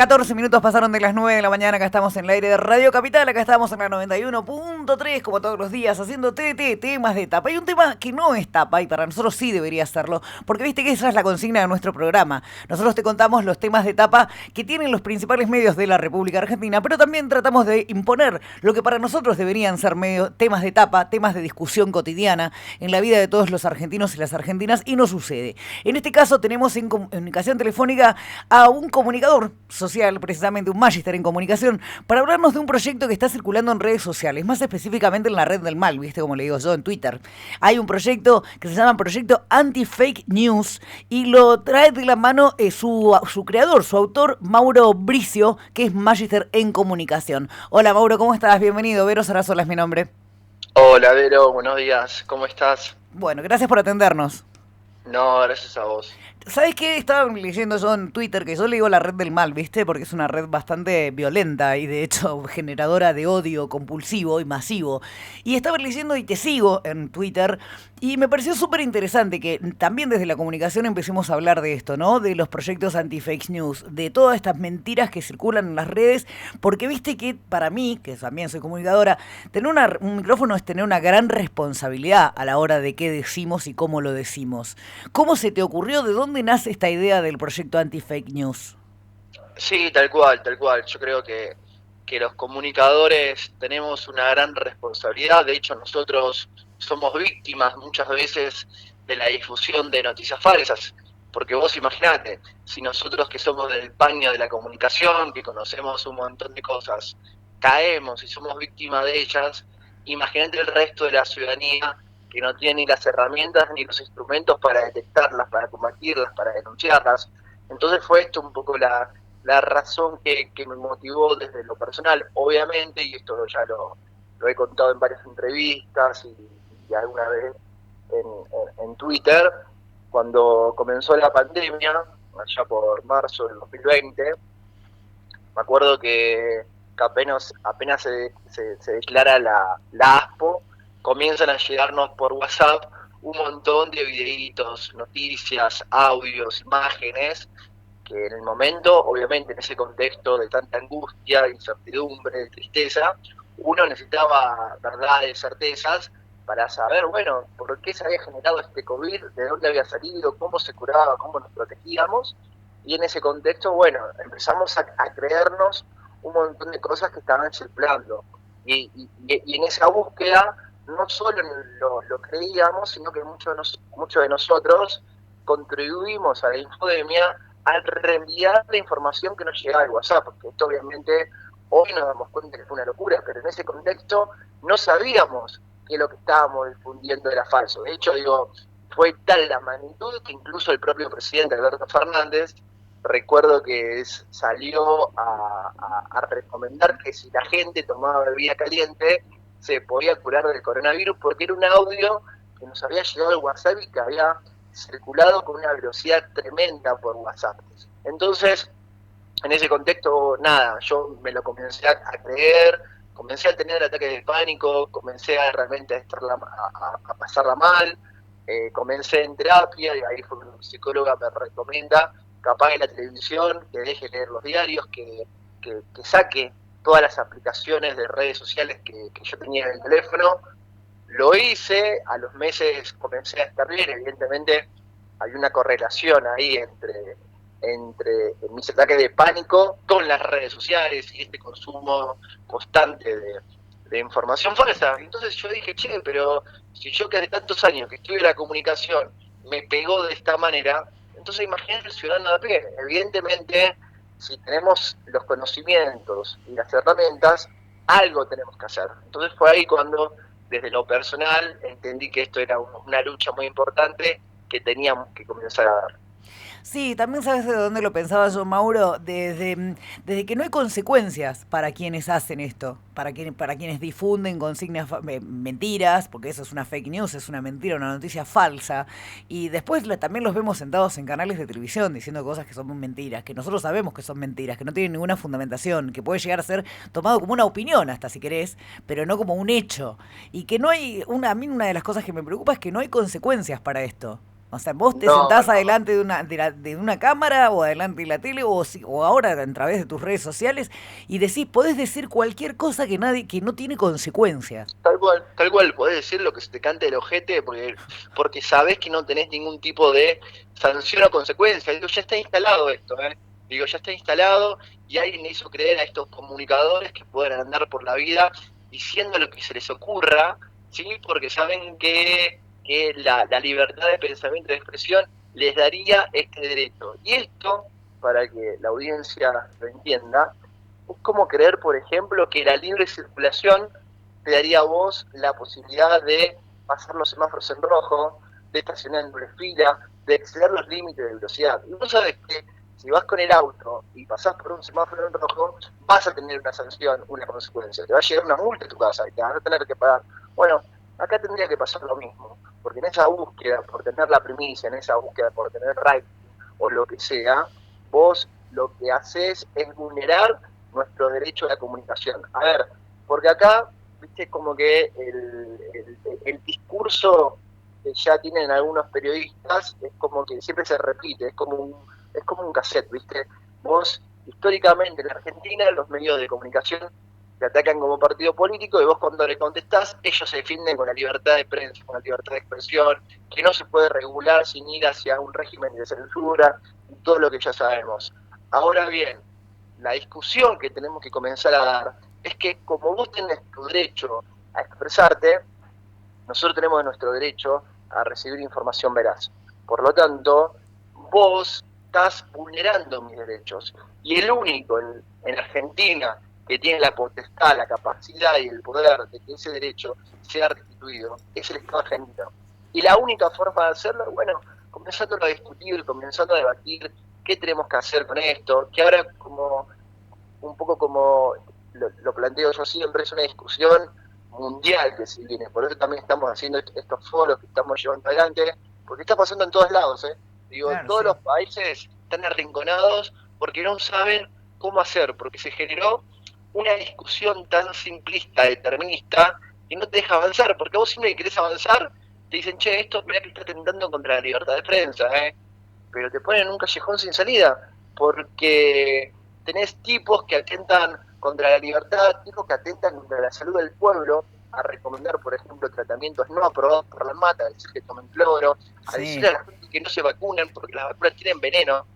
14 minutos pasaron de las 9 de la mañana, acá estamos en el aire de Radio Capital, acá estamos en la 91.3, como todos los días, haciendo temas de tapa. Hay un tema que no es tapa, y para nosotros sí debería serlo, porque viste que esa es la consigna de nuestro programa. Nosotros te contamos los temas de tapa que tienen los principales medios de la República Argentina, pero también tratamos de imponer lo que para nosotros deberían ser temas de tapa, temas de discusión cotidiana en la vida de todos los argentinos y las argentinas, y no sucede. En este caso tenemos en comunicación telefónica a un comunicador social, precisamente un magíster en comunicación, para hablarnos de un proyecto que está circulando en redes sociales, más específicamente en la red del mal, ¿viste? Como le digo yo, en Twitter. Hay un proyecto que se llama Proyecto Anti-Fake News y lo trae de la mano su creador, su autor, Mauro Bricio, que es magíster en comunicación. Hola Mauro, ¿cómo estás? Bienvenido. Vero Sarasola es mi nombre. Hola Vero, buenos días, ¿cómo estás? Bueno, gracias por atendernos. No, gracias a vos. ¿Sabes qué? Estaba leyendo yo en Twitter que yo le digo la red del mal, ¿viste? Porque es una red bastante violenta y de hecho generadora de odio compulsivo y masivo. Y estaba leyendo y te sigo en Twitter y me pareció súper interesante que también desde la comunicación empecemos a hablar de esto, ¿no? De los proyectos anti-fake news, de todas estas mentiras que circulan en las redes, porque viste que para mí, que también soy comunicadora, tener un micrófono es tener una gran responsabilidad a la hora de qué decimos y cómo lo decimos. ¿Cómo se te ocurrió? ¿De dónde nace esta idea del proyecto anti-fake news? Sí, tal cual, tal cual. Yo creo que los comunicadores tenemos una gran responsabilidad. De hecho, nosotros somos víctimas muchas veces de la difusión de noticias falsas. Porque vos imaginate, si nosotros que somos del paño de la comunicación, que conocemos un montón de cosas, caemos y somos víctimas de ellas, imagínate el resto de la ciudadanía que no tiene ni las herramientas ni los instrumentos para detectarlas, para combatirlas, para denunciarlas. Entonces fue esto un poco la razón que me motivó desde lo personal, obviamente, y esto ya lo he contado en varias entrevistas y alguna vez en Twitter, cuando comenzó la pandemia, allá por marzo del 2020, me acuerdo que apenas se declara la ASPO, comienzan a llegarnos por WhatsApp un montón de videitos, noticias, audios, imágenes, que en el momento, obviamente en ese contexto de tanta angustia, incertidumbre, de tristeza, uno necesitaba verdades, certezas, para saber, bueno, por qué se había generado este COVID, de dónde había salido, cómo se curaba, cómo nos protegíamos, y en ese contexto, bueno, empezamos a creernos un montón de cosas que estaban circulando, y en esa búsqueda no solo lo creíamos, sino que muchos de nosotros contribuimos a la infodemia al reenviar la información que nos llegaba al WhatsApp, porque esto obviamente hoy nos damos cuenta que fue una locura, pero en ese contexto no sabíamos que lo que estábamos difundiendo era falso. De hecho, fue tal la magnitud que incluso el propio presidente Alberto Fernández, recuerdo que salió a recomendar que si la gente tomaba bebida caliente se podía curar del coronavirus, porque era un audio que nos había llegado al WhatsApp y que había circulado con una velocidad tremenda por WhatsApp. Entonces, en ese contexto, nada, yo me lo comencé a creer, comencé a tener ataques de pánico, comencé a realmente a pasarla mal, comencé en terapia, y ahí fue cuando mi psicóloga me recomienda que apague la televisión, que deje leer los diarios, que saque todas las aplicaciones de redes sociales que yo tenía en el teléfono. Lo hice, a los meses comencé a estar bien, evidentemente hay una correlación ahí entre mis ataques de pánico con las redes sociales y este consumo constante de información falsa. Entonces yo dije, che, pero si yo que hace tantos años que estudio la comunicación me pegó de esta manera, entonces imagínate el ciudadano de a pie. Evidentemente, si tenemos los conocimientos y las herramientas, algo tenemos que hacer. Entonces fue ahí cuando, desde lo personal, entendí que esto era una lucha muy importante que teníamos que comenzar a dar. Sí, también sabes de dónde lo pensaba yo, Mauro, desde que no hay consecuencias para quienes hacen esto, para quienes difunden consignas, mentiras, porque eso es una fake news, es una mentira, una noticia falsa, y después también los vemos sentados en canales de televisión diciendo cosas que son mentiras, que nosotros sabemos que son mentiras, que no tienen ninguna fundamentación, que puede llegar a ser tomado como una opinión hasta si querés, pero no como un hecho, y que no hay, a mí una de las cosas que me preocupa es que no hay consecuencias para esto. O sea, vos te No, sentás no, adelante de una cámara o adelante de la tele o ahora a través de tus redes sociales y podés decir cualquier cosa que no tiene consecuencias. tal cual, podés decir lo que se te cante el ojete porque sabés que no tenés ningún tipo de sanción o consecuencia. Digo, ya está instalado esto, ¿eh? Digo, ya está instalado y alguien hizo creer a estos comunicadores que pueden andar por la vida diciendo lo que se les ocurra, ¿sí? Porque saben que la libertad de pensamiento y de expresión les daría este derecho. Y esto, para que la audiencia lo entienda, es como creer, por ejemplo, que la libre circulación te daría a vos la posibilidad de pasar los semáforos en rojo, de estacionar en doble fila, de exceder los límites de velocidad. Y vos sabés que si vas con el auto y pasás por un semáforo en rojo, vas a tener una sanción, una consecuencia. Te va a llegar una multa a tu casa y te vas a tener que pagar. Bueno, acá tendría que pasar lo mismo, porque en esa búsqueda por tener la primicia, en esa búsqueda por tener rating o lo que sea, vos lo que haces es vulnerar nuestro derecho a la comunicación. A ver, porque acá, viste, como que el discurso que ya tienen algunos periodistas es como que siempre se repite, es como un cassette, viste. Vos, históricamente en Argentina, los medios de comunicación te atacan como partido político y vos cuando le contestás, ellos se defienden con la libertad de prensa, con la libertad de expresión, que no se puede regular sin ir hacia un régimen de censura, y todo lo que ya sabemos. Ahora bien, la discusión que tenemos que comenzar a dar es que como vos tenés tu derecho a expresarte, nosotros tenemos nuestro derecho a recibir información veraz. Por lo tanto, vos estás vulnerando mis derechos. Y el único en Argentina que tiene la potestad, la capacidad y el poder de que ese derecho sea restituido es el Estado argentino. Y la única forma de hacerlo, bueno, comenzando a discutir, comenzando a debatir qué tenemos que hacer con esto, que ahora como un poco como lo planteo yo siempre, es una discusión mundial que se viene. Por eso también estamos haciendo estos foros que estamos llevando adelante, porque está pasando en todos lados, ¿eh? Digo, Claro, todos sí. los países están arrinconados porque no saben cómo hacer, porque se generó una discusión tan simplista, determinista, que no te deja avanzar, porque vos siempre que querés avanzar, te dicen, che, esto mirá que está atentando contra la libertad de prensa, pero te ponen en un callejón sin salida, porque tenés tipos que atentan contra la libertad, tipos que atentan contra la salud del pueblo, a recomendar, por ejemplo, tratamientos no aprobados por la mata, a decir que tomen cloro, a decirle Sí. a la gente que no se vacunen porque las vacunas tienen veneno.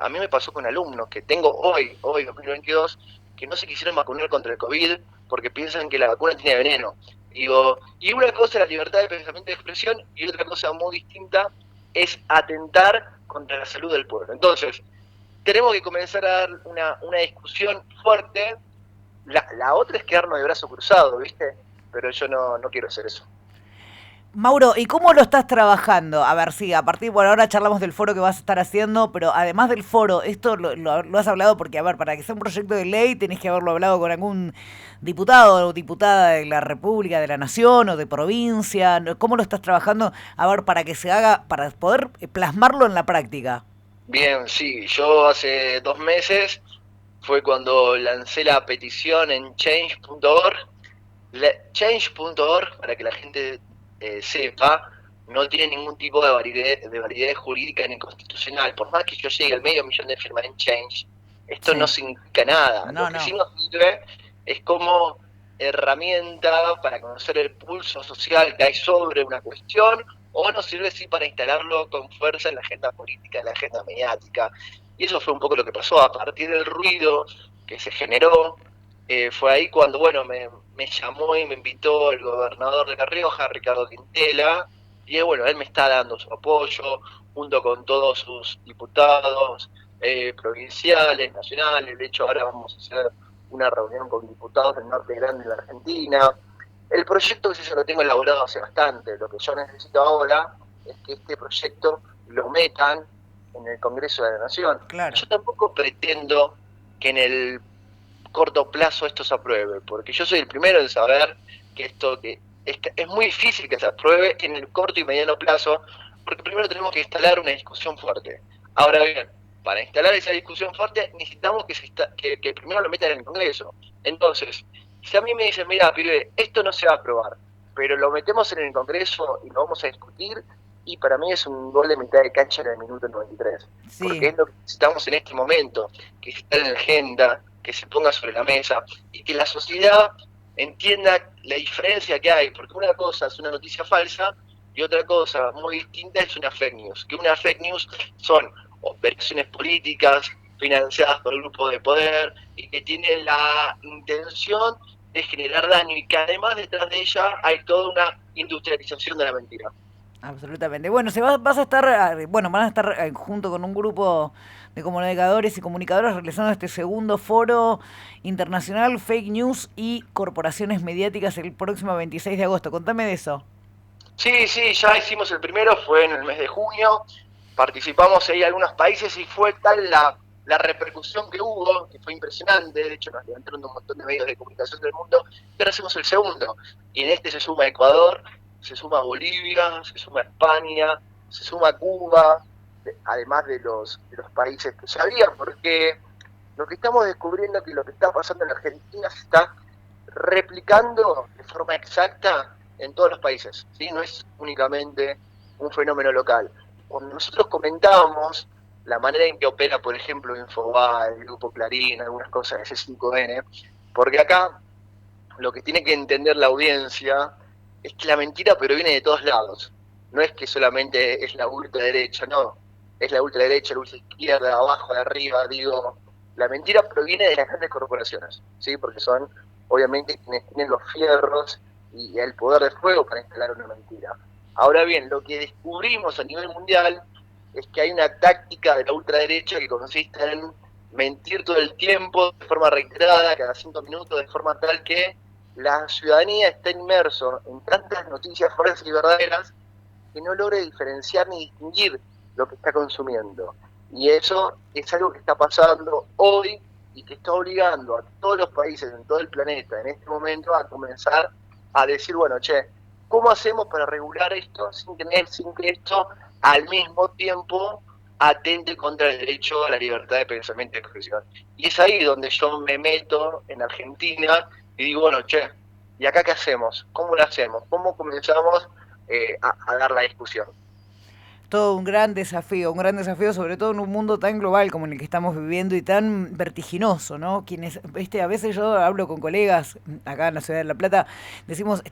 A mí me pasó con alumnos que tengo hoy 2022, que no se quisieron vacunar contra el COVID porque piensan que la vacuna tiene veneno. Digo, y una cosa es la libertad de pensamiento y de expresión y otra cosa muy distinta es atentar contra la salud del pueblo. Entonces, tenemos que comenzar a dar una discusión fuerte. La otra es quedarnos de brazo cruzado, ¿viste? Pero yo no quiero hacer eso. Mauro, ¿y cómo lo estás trabajando? A ver, sí, a partir, bueno, ahora charlamos del foro que vas a estar haciendo, pero además del foro, esto lo has hablado porque, a ver, para que sea un proyecto de ley tenés que haberlo hablado con algún diputado o diputada de la República, de la Nación o de provincia. ¿Cómo lo estás trabajando? A ver, para que se haga, para poder plasmarlo en la práctica. Bien, sí, yo hace 2 meses fue cuando lancé la petición en change.org. Change.org, para que la gente sepa, no tiene ningún tipo de validez jurídica ni constitucional. Por más que yo llegue al medio millón de firmas en Change, esto no Sí. significa nada. Lo No, que sí no. nos sirve es como herramienta para conocer el pulso social que hay sobre una cuestión, o nos sirve sí para instalarlo con fuerza en la agenda política, en la agenda mediática. Y eso fue un poco lo que pasó a partir del ruido que se generó. Fue ahí cuando, bueno, me llamó y me invitó el gobernador de La Rioja, Ricardo Quintela, y bueno, él me está dando su apoyo, junto con todos sus diputados provinciales, nacionales. De hecho, ahora vamos a hacer una reunión con diputados del norte grande de la Argentina. El proyecto ese yo lo tengo elaborado hace bastante. Lo que yo necesito ahora es que este proyecto lo metan en el Congreso de la Nación. Claro. Yo tampoco pretendo que en el corto plazo esto se apruebe, porque yo soy el primero en saber que es muy difícil que se apruebe en el corto y mediano plazo, porque primero tenemos que instalar una discusión fuerte. Ahora bien, para instalar esa discusión fuerte necesitamos que primero lo metan en el Congreso. Entonces, si a mí me dicen, mira, pibe, esto no se va a aprobar, pero lo metemos en el Congreso y lo vamos a discutir, Y para mí es un gol de mitad de cancha en el minuto 93, porque Sí, es lo que necesitamos en este momento, que esté en la agenda, que se ponga sobre la mesa y que la sociedad entienda la diferencia que hay, porque una cosa es una noticia falsa y otra cosa muy distinta es una fake news, que una fake news son operaciones políticas financiadas por grupos de poder y que tienen la intención de generar daño y que además detrás de ella hay toda una industrialización de la mentira. absolutamente. Bueno, vas a estar, bueno, van a estar junto con un grupo de comunicadores y comunicadoras realizando este segundo foro internacional Fake News y Corporaciones Mediáticas el próximo 26 de agosto. Contame de eso. Sí, sí, ya hicimos el primero, fue en el mes de junio, participamos ahí algunos países y fue tal la repercusión que hubo, que fue impresionante, de hecho nos levantaron un montón de medios de comunicación del mundo, y ahora hacemos el segundo, y en este se suma Ecuador, se suma Bolivia, se suma España, se suma Cuba, además de los países que ya había, porque lo que estamos descubriendo es que lo que está pasando en Argentina se está replicando de forma exacta en todos los países, ¿sí? No es únicamente un fenómeno local. Cuando nosotros comentábamos la manera en que opera, por ejemplo, Infobae, el Grupo Clarín, algunas cosas de C5N, porque acá lo que tiene que entender la audiencia es que la mentira proviene de todos lados. No es que solamente es la ultraderecha, no. Es la ultraderecha, la ultraizquierda, abajo, de arriba, digo. La mentira proviene de las grandes corporaciones, ¿sí? Porque son, obviamente, quienes tienen los fierros y el poder de fuego para instalar una mentira. Ahora bien, lo que descubrimos a nivel mundial es que hay una táctica de la ultraderecha que consiste en mentir todo el tiempo, de forma reiterada, cada 5 minutos, de forma tal que la ciudadanía está inmerso en tantas noticias falsas y verdaderas que no logre diferenciar ni distinguir lo que está consumiendo. Y eso es algo que está pasando hoy y que está obligando a todos los países en todo el planeta en este momento a comenzar a decir, bueno, che, ¿cómo hacemos para regular esto sin que esto al mismo tiempo atente contra el derecho a la libertad de pensamiento y expresión? Y es ahí donde yo me meto en Argentina y digo, bueno, che, ¿y acá qué hacemos? ¿Cómo lo hacemos? ¿Cómo comenzamos a dar la discusión? Todo un gran desafío, sobre todo en un mundo tan global como en el que estamos viviendo y tan vertiginoso, ¿no? Quienes, a veces yo hablo con colegas acá en la ciudad de La Plata, decimos,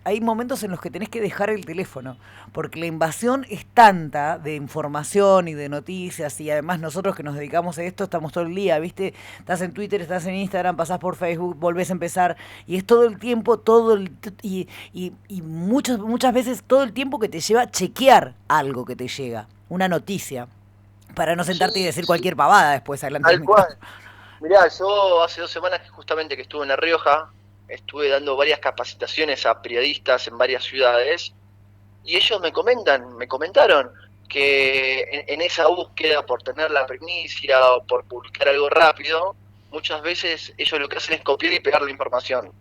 hay momentos en los que tenés que dejar el teléfono, porque la invasión es tanta de información y de noticias, y además nosotros que nos dedicamos a esto estamos todo el día, ¿viste? Estás en Twitter, estás en Instagram, pasás por Facebook, volvés a empezar, y es todo el tiempo, y muchas veces todo el tiempo que te lleva a chequear algo que te llega, una noticia, para no Sí, sentarte y decir sí, cualquier pavada después adelante del tal cual. micrófono. Mirá, yo hace 2 semanas que justamente que estuve en La Rioja, estuve dando varias capacitaciones a periodistas en varias ciudades y ellos me comentaron que en esa búsqueda por tener la primicia o por publicar algo rápido, muchas veces ellos lo que hacen es copiar y pegar la información.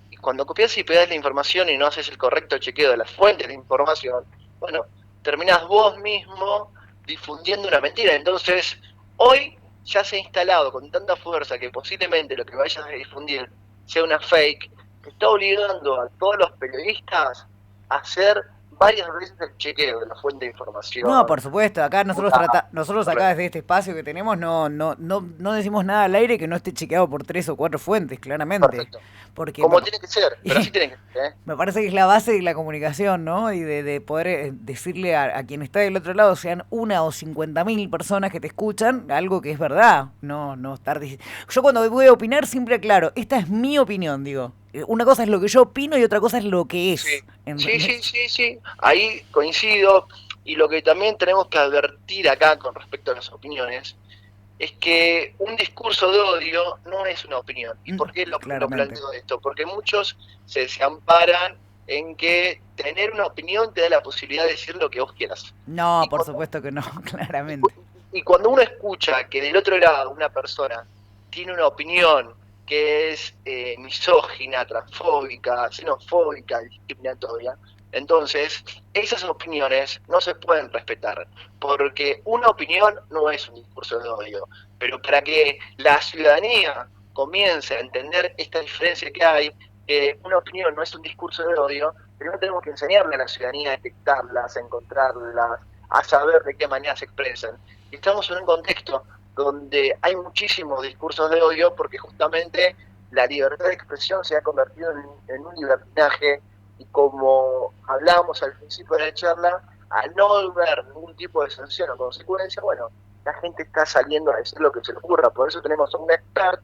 Y cuando copias y pegas la información y no haces el correcto chequeo de las fuentes de información, bueno, terminás vos mismo difundiendo una mentira. Entonces, hoy ya se ha instalado con tanta fuerza que posiblemente lo que vayas a difundir sea una fake, que está obligando a todos los periodistas a hacer varias veces el chequeo de la fuente de No, información. por supuesto, acá nosotros acá desde este espacio que tenemos no decimos nada al aire que no esté chequeado por 3 o 4 fuentes, claramente. Perfecto. Porque Como tiene que ser, pero así tiene que ser, ¿eh? me parece que es la base de la comunicación, ¿no? Y de poder decirle a quien está del otro lado, sean 1 o 50.000 personas que te escuchan, algo que es verdad. No estar yo cuando voy a opinar siempre aclaro, esta es mi opinión, digo. Una cosa es lo que yo opino y otra cosa es lo que Sí, es. sí, ¿Entendés? sí, sí, sí, ahí coincido. Y lo que también tenemos que advertir acá con respecto a las opiniones es que un discurso de odio no es una opinión. ¿Y por qué lo Claramente. planteo esto? Porque muchos se amparan en que tener una opinión te da la posibilidad de decir lo que vos quieras. No, Y por cuando, supuesto que no, y, claramente. y cuando uno escucha que del otro lado una persona tiene una opinión que es misógina, transfóbica, xenofóbica, discriminatoria, entonces esas opiniones no se pueden respetar, porque una opinión no es un discurso de odio, pero para que la ciudadanía comience a entender esta diferencia que hay, que una opinión no es un discurso de odio, primero tenemos que enseñarle a la ciudadanía a detectarlas, a encontrarlas, a saber de qué manera se expresan. Y estamos en un contexto donde hay muchísimos discursos de odio porque justamente la libertad de expresión se ha convertido en un libertinaje y como hablábamos al principio de la charla, al no ver ningún tipo de sanción o consecuencia, bueno, la gente está saliendo a decir lo que se le ocurra. Por eso tenemos a un experto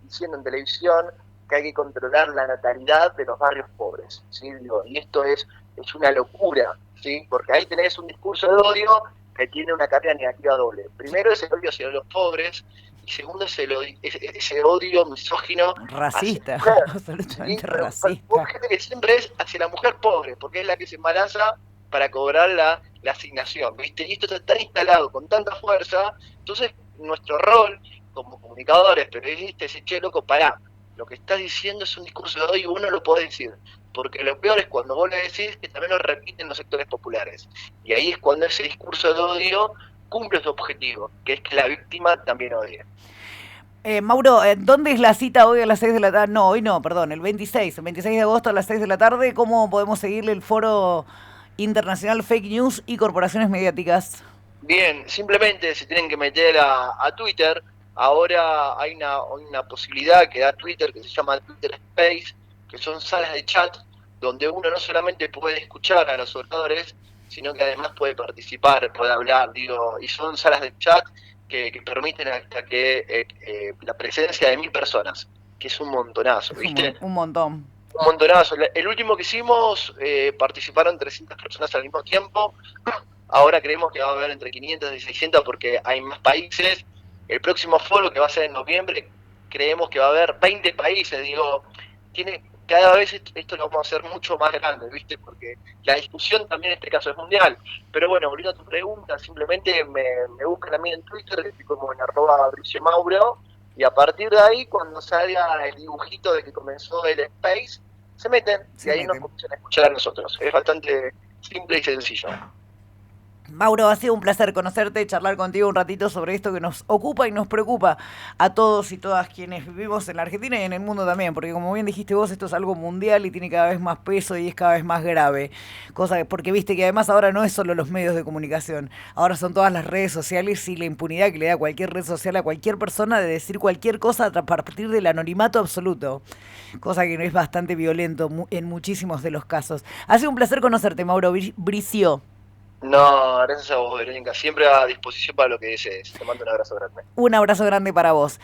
diciendo en televisión que hay que controlar la natalidad de los barrios pobres, ¿sí? Y esto es una locura, ¿sí? Porque ahí tenés un discurso de odio que tiene una carga negativa doble. Primero es el odio hacia los pobres y segundo es ese odio misógino hacia Racista, la mujer, ¿sí? absolutamente Pero racista. gente que siempre es hacia la mujer pobre, porque es la que se embaraza para cobrar la asignación, ¿viste? Y esto está tan instalado con tanta fuerza, entonces nuestro rol como comunicadores, periodistas, che, loco, pará, lo que estás diciendo es un discurso de odio y uno lo puede decir, porque lo peor es cuando vos lo decís que también lo repiten los sectores populares, y ahí es cuando ese discurso de odio cumple su objetivo, que es que la víctima también odie. Mauro, ¿dónde es la cita hoy a las 6 de la tarde? No, hoy no, perdón, el 26 de agosto a las 6 de la tarde. ¿Cómo podemos seguirle el foro internacional Fake News y Corporaciones Mediáticas? Bien, simplemente se tienen que meter a Twitter. Ahora hay una posibilidad que da Twitter que se llama Twitter Space, que son salas de chat donde uno no solamente puede escuchar a los oradores, sino que además puede participar, puede hablar, digo, y son salas de chat que permiten hasta que la presencia de 1000 personas, que es un montonazo, Es ¿viste? un montón. Un montonazo. El último que hicimos participaron 300 personas al mismo tiempo. Ahora creemos que va a haber entre 500 y 600 porque hay más países. El próximo foro, que va a ser en noviembre, creemos que va a haber 20 países. Digo, cada vez esto lo vamos a hacer mucho más grande, ¿viste? Porque la discusión también en este caso es mundial. Pero bueno, volviendo a tu pregunta, simplemente me buscan a mí en Twitter, estoy como en @BriceMauro, y a partir de ahí, cuando salga el dibujito de que comenzó el Space, se meten y Se ahí nos meten. comienzan a escuchar a nosotros. Es bastante simple y sencillo. Mauro, ha sido un placer conocerte, charlar contigo un ratito sobre esto que nos ocupa y nos preocupa a todos y todas quienes vivimos en la Argentina y en el mundo también, porque como bien dijiste vos, esto es algo mundial y tiene cada vez más peso y es cada vez más grave. Porque viste que además ahora no es solo los medios de comunicación, ahora son todas las redes sociales y la impunidad que le da cualquier red social a cualquier persona de decir cualquier cosa a partir del anonimato absoluto, cosa que es bastante violento en muchísimos de los casos. Ha sido un placer conocerte, Mauro Bricio. No, gracias a vos, Verónica. Siempre a disposición para lo que desees. Te mando un abrazo grande. Un abrazo grande para vos.